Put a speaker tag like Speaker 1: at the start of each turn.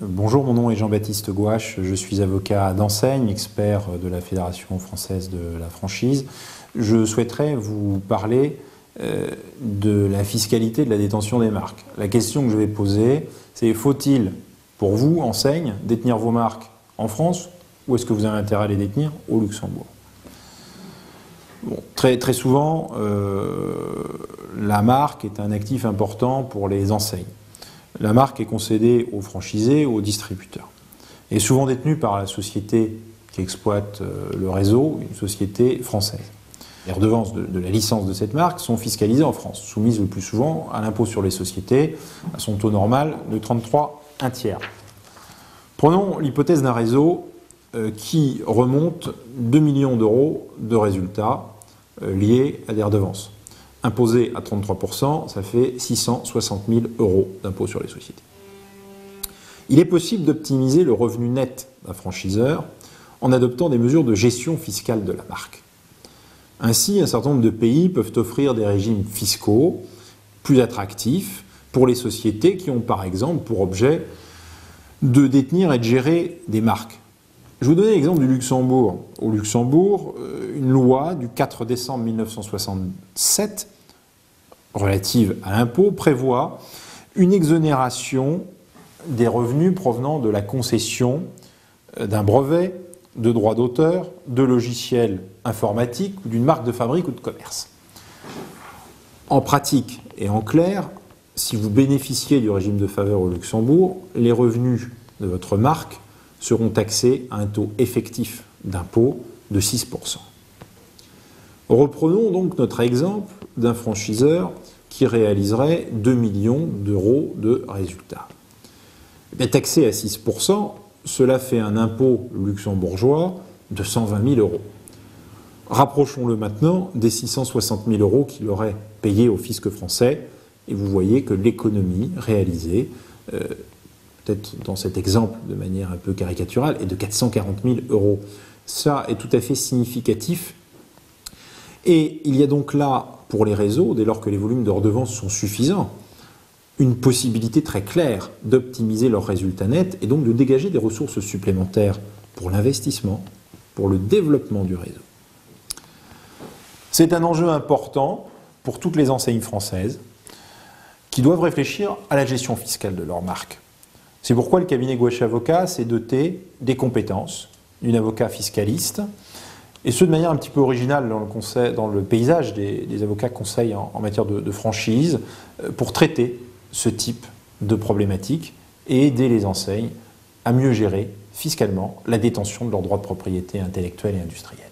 Speaker 1: Bonjour, mon nom est Jean-Baptiste Gouache, je suis avocat d'enseigne, expert de la Fédération française de la franchise. Je souhaiterais vous parler de la fiscalité de la détention des marques. La question que je vais poser, c'est faut-il, pour vous, enseigne, détenir vos marques en France ou est-ce que vous avez intérêt à les détenir au Luxembourg? Bon, très souvent, la marque est un actif important pour les enseignes. La marque est concédée aux franchisés, aux distributeurs. Elle est souvent détenue par la société qui exploite le réseau, une société française. Les redevances de la licence de cette marque sont fiscalisées en France, soumises le plus souvent à l'impôt sur les sociétés, à son taux normal de 33 1/3. Prenons l'hypothèse d'un réseau qui remonte 2 millions d'euros de résultats liés à des redevances. Imposé à 33%, ça fait 660 000 euros d'impôt sur les sociétés. Il est possible d'optimiser le revenu net d'un franchiseur en adoptant des mesures de gestion fiscale de la marque. Ainsi, un certain nombre de pays peuvent offrir des régimes fiscaux plus attractifs pour les sociétés qui ont par exemple pour objet de détenir et de gérer des marques. Je vais vous donner l'exemple du Luxembourg. Au Luxembourg, une loi du 4 décembre 1967 relative à l'impôt prévoit une exonération des revenus provenant de la concession d'un brevet, de droits d'auteur, de logiciels informatiques ou d'une marque de fabrique ou de commerce. En pratique et en clair, si vous bénéficiez du régime de faveur au Luxembourg, les revenus de votre marque seront taxés à un taux effectif d'impôt de 6%. Reprenons donc notre exemple d'un franchiseur qui réaliserait 2 millions d'euros de résultats. Taxé à 6%, cela fait un impôt luxembourgeois de 120 000 euros. Rapprochons-le maintenant des 660 000 euros qu'il aurait payés au fisc français, et vous voyez que l'économie réalisée, peut-être dans cet exemple de manière un peu caricaturale, est de 440 000 euros. Ça est tout à fait significatif. Et il y a donc là, pour les réseaux, dès lors que les volumes de redevances sont suffisants, une possibilité très claire d'optimiser leurs résultats nets et donc de dégager des ressources supplémentaires pour l'investissement, pour le développement du réseau. C'est un enjeu important pour toutes les enseignes françaises qui doivent réfléchir à la gestion fiscale de leur marque. C'est pourquoi le cabinet Gouache Avocat s'est doté des compétences d'un avocat fiscaliste, et ce de manière un petit peu originale dans le paysage des avocats conseils en matière de franchise, pour traiter ce type de problématiques et aider les enseignes à mieux gérer fiscalement la détention de leurs droits de propriété intellectuelle et industrielle.